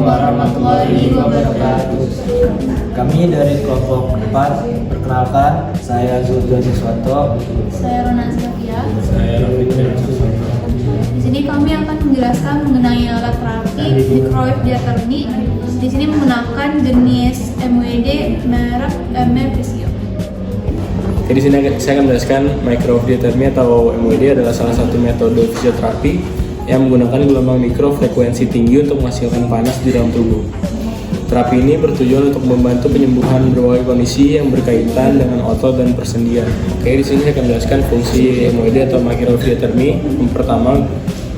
warahmatullahi wabarakatuh. Kami dari kelompok 4, perkenalkan, saya Zuljan Iswanto. Saya Rona Sofia. Saya Raffi Susanto. Di sini kami akan menjelaskan mengenai alat terapi microwave diathermy. Di sini menggunakan jenis MWD merek ME Physio. Di sini saya akan menjelaskan microwave diathermy atau MWD adalah salah satu metode fisioterapi yang menggunakan gelombang mikrofrekuensi tinggi untuk menghasilkan panas di dalam tubuh. Terapi ini bertujuan untuk membantu penyembuhan berbagai kondisi yang berkaitan dengan otot dan persendian. Di sini saya akan menjelaskan fungsi MWD atau microwave diathermy. Yang pertama,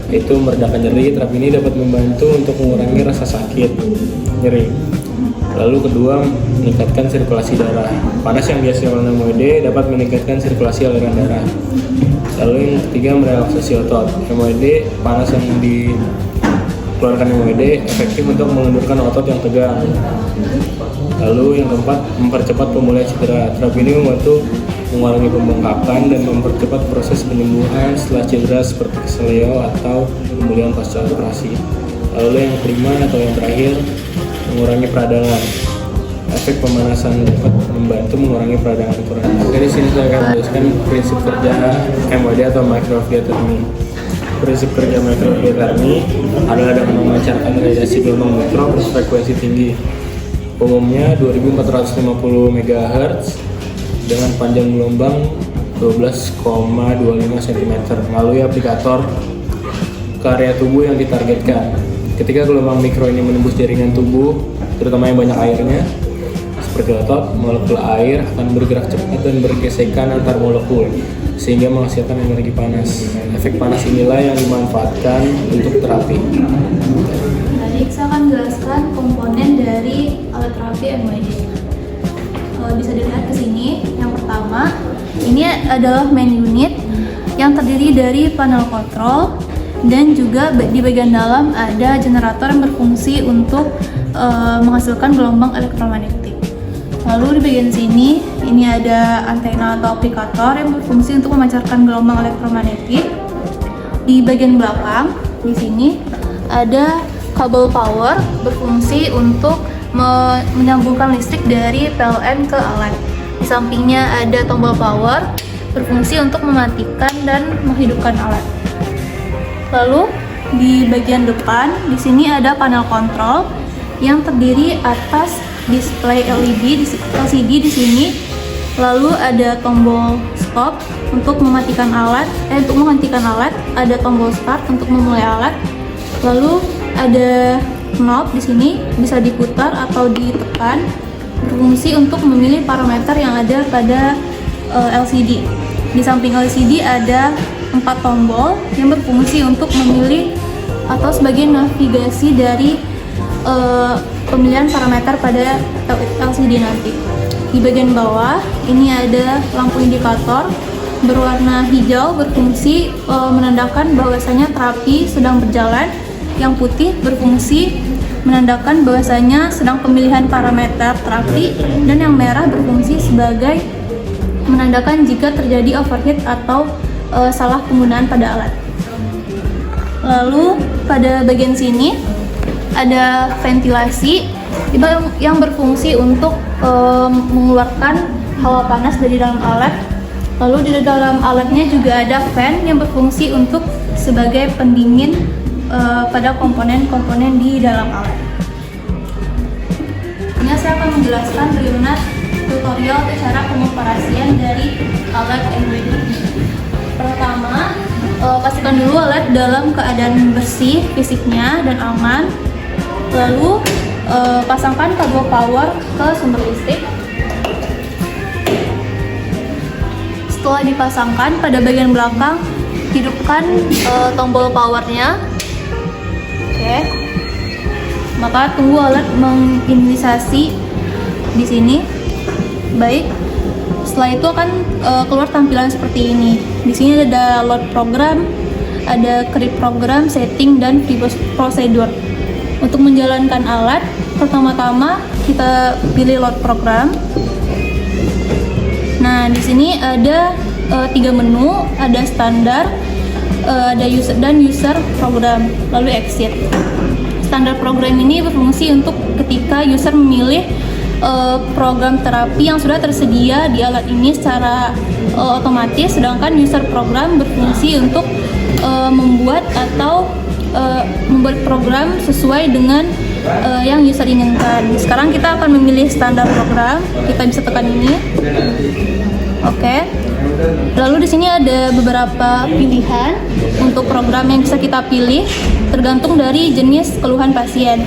yaitu meredakan nyeri. Terapi ini dapat membantu untuk mengurangi rasa sakit, nyeri. Lalu kedua, meningkatkan sirkulasi darah. Panas yang dihasilkan oleh MWD dapat meningkatkan sirkulasi aliran darah. Lalu yang ketiga, merelaksasi otot. MWD, panas yang dikeluarkan MWD efektif untuk mengendurkan otot yang tegang. Lalu yang keempat, mempercepat pemulihan cedera. Terapi ini membantu mengurangi pembengkakan dan mempercepat proses penyembuhan setelah cedera seperti keseleo atau pemulihan pasca operasi. Lalu yang kelima atau yang terakhir, mengurangi peradangan. Efek pemanasan dapat membantu mengurangi peradangan kronis. Di sini saya akan menjelaskan prinsip kerja MWD atau microwave diathermy. Prinsip kerja microwave diathermy adalah dengan memancarkan radiasi gelombang mikro berfrekuensi tinggi, umumnya 2450 MHz dengan panjang gelombang 12,25 cm melalui aplikator ke area tubuh yang ditargetkan. Ketika gelombang mikro ini menembus jaringan tubuh, terutama yang banyak airnya, seperti otot, molekul air akan bergerak cepat dan bergesekan antar molekul, sehingga menghasilkan energi panas. Efek panas inilah yang dimanfaatkan untuk terapi. Tadi saya akan menjelaskan komponen dari alat terapi MWD. Bisa dilihat ke sini. Yang pertama, ini adalah main unit yang terdiri dari panel kontrol. Dan juga di bagian dalam ada generator yang berfungsi untuk menghasilkan gelombang elektromagnetik. Lalu di bagian sini ini ada antena atau aplikator yang berfungsi untuk memancarkan gelombang elektromagnetik. Di bagian belakang di sini ada kabel power berfungsi untuk menyambungkan listrik dari PLN ke alat. Di sampingnya ada tombol power berfungsi untuk mematikan dan menghidupkan alat. Lalu di bagian depan di sini ada panel kontrol yang terdiri atas display LCD di sini. Lalu ada tombol stop untuk mematikan alat, untuk menghentikan alat, ada tombol start untuk memulai alat. Lalu ada knob di sini bisa diputar atau ditekan, berfungsi untuk memilih parameter yang ada pada LCD. Di samping LCD ada 4 tombol yang berfungsi untuk memilih atau sebagai navigasi dari pemilihan parameter pada LCD nanti. Di bagian bawah ini ada lampu indikator berwarna hijau berfungsi menandakan bahwasanya terapi sedang berjalan. Yang putih berfungsi menandakan bahwasanya sedang pemilihan parameter terapi, dan yang merah berfungsi sebagai menandakan jika terjadi overheat atau salah penggunaan pada alat. Lalu pada bagian sini ada ventilasi yang berfungsi untuk mengeluarkan hawa panas dari dalam alat. Lalu di dalam alatnya juga ada fan yang berfungsi untuk sebagai pendingin pada komponen-komponen di dalam alat. Ini saya akan menjelaskan bagaimana tutorial atau cara pengoperasian dari alat MWD. Pertama, pastikan dulu alat dalam keadaan bersih fisiknya dan aman. Lalu pasangkan kabel power ke sumber listrik. Setelah dipasangkan, pada bagian belakang hidupkan tombol powernya. Oke. Maka tunggu alat menginisiasi di sini. Baik. Setelah itu akan keluar tampilan seperti ini. Di sini ada load program, ada create program, setting, dan prosedur. Untuk menjalankan alat, pertama-tama kita pilih load program. Nah, di sini ada 3 menu, ada standar, ada user program, lalu exit. standar program ini berfungsi untuk ketika user memilih program terapi yang sudah tersedia di alat ini secara otomatis, sedangkan user program berfungsi untuk membuat atau membuat program sesuai dengan yang user inginkan. Sekarang kita akan memilih standar program. Kita bisa tekan ini. Oke. Lalu di sini ada beberapa pilihan untuk program yang bisa kita pilih tergantung dari jenis keluhan pasien.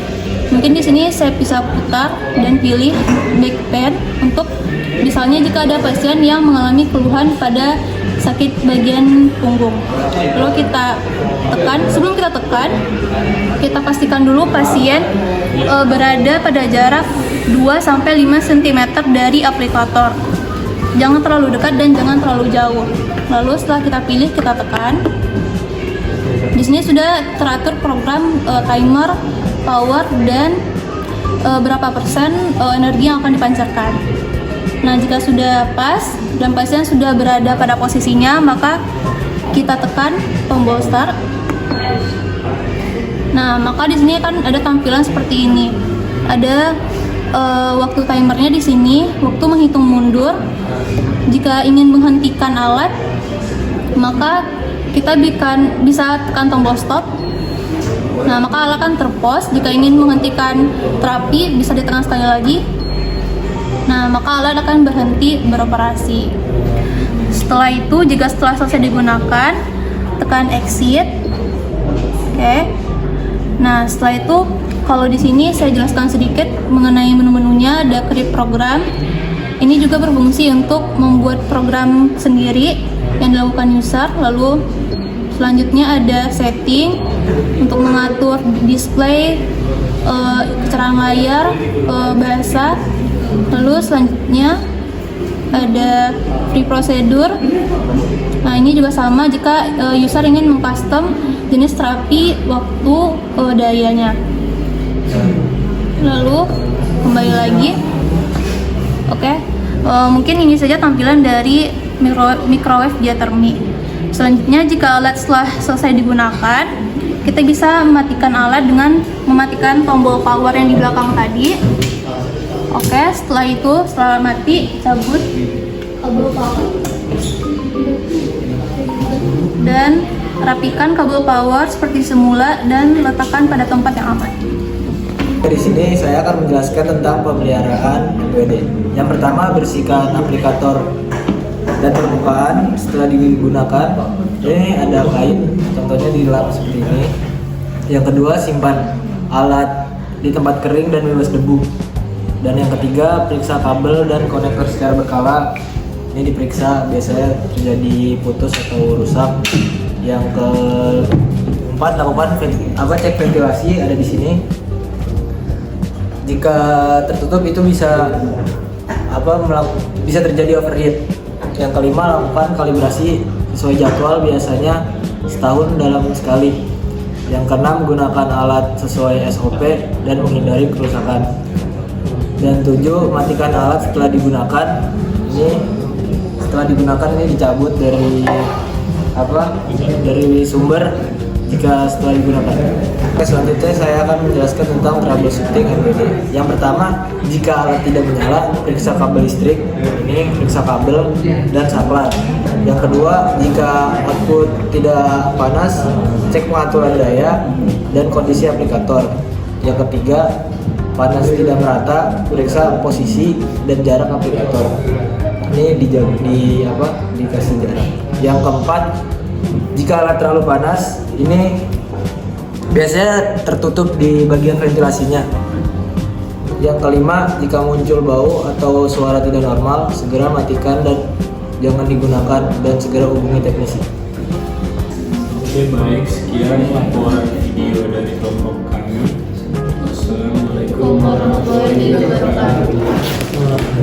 Mungkin di sini saya bisa putar dan pilih back pain untuk misalnya jika ada pasien yang mengalami keluhan pada sakit bagian punggung. Lalu kita tekan, sebelum kita tekan, kita pastikan dulu pasien berada pada jarak 2-5 cm dari aplikator. Jangan terlalu dekat dan jangan terlalu jauh. Lalu setelah kita pilih, kita tekan. Di sini sudah teratur program timer, power, dan berapa persen energi yang akan dipancarkan. Nah, jika sudah pas dan pasien sudah berada pada posisinya, maka kita tekan tombol start. Nah, maka di sini kan ada tampilan seperti ini. Ada waktu timernya di sini, waktu menghitung mundur. Jika ingin menghentikan alat, maka kita bisa tekan tombol stop. Nah, maka alat akan terpause. Jika ingin menghentikan terapi, bisa ditekan sekali lagi. Nah, maka alat akan berhenti beroperasi. Setelah itu, jika setelah selesai digunakan, tekan exit. Oke. Nah, setelah itu, kalau di sini saya jelaskan sedikit mengenai menu-menunya. Ada create program. Ini juga berfungsi untuk membuat program sendiri yang dilakukan user. Lalu selanjutnya ada setting untuk mengatur display, keterangan layar, bahasa. Lalu selanjutnya ada free procedure. Nah, ini juga sama jika user ingin mengcustom jenis terapi, waktu, dayanya. Lalu kembali lagi. Oke. Mungkin ini saja tampilan dari microwave geothermy. Selanjutnya, jika alat setelah selesai digunakan, kita bisa mematikan alat dengan mematikan tombol power yang di belakang tadi. Oke, setelah itu, setelah mati, cabut kabel power dan rapikan kabel power seperti semula dan letakkan pada tempat yang aman. Di sini saya akan menjelaskan tentang pemeliharaan MWD. Yang pertama, bersihkan aplikator dan permukaan setelah digunakan. Ini ada kain, contohnya di lap seperti ini. Yang kedua, simpan alat di tempat kering dan bebas debu. Dan yang ketiga, periksa kabel dan konektor secara berkala. Ini diperiksa, biasanya terjadi putus atau rusak. Yang keempat, lakukan cek ventilasi, ada di sini. Jika tertutup itu bisa terjadi overheat. Yang kelima, lakukan kalibrasi sesuai jadwal, biasanya setahun dalam sekali. Yang keenam, gunakan alat sesuai SOP dan menghindari kerusakan. Dan 7, matikan alat setelah digunakan. Ini dicabut dari sumber jika setelah digunakan. Oke, selanjutnya saya akan menjelaskan tentang troubleshooting MWD. Yang pertama, jika alat tidak menyala, periksa kabel listrik, ini periksa kabel dan saklar. Yang kedua, jika output tidak panas, cek pengaturan daya dan kondisi aplikator. Yang ketiga, panas tidak merata, periksa posisi dan jarak aplikator. Ini dikasih jarak. Yang keempat, jika alat terlalu panas, ini biasanya tertutup di bagian ventilasinya. Yang kelima, jika muncul bau atau suara tidak normal, segera matikan dan jangan digunakan dan segera hubungi teknisi. Oke, baik, sekian laporan video dari kelompok kami. Wassalamualaikum warahmatullahi wabarakatuh.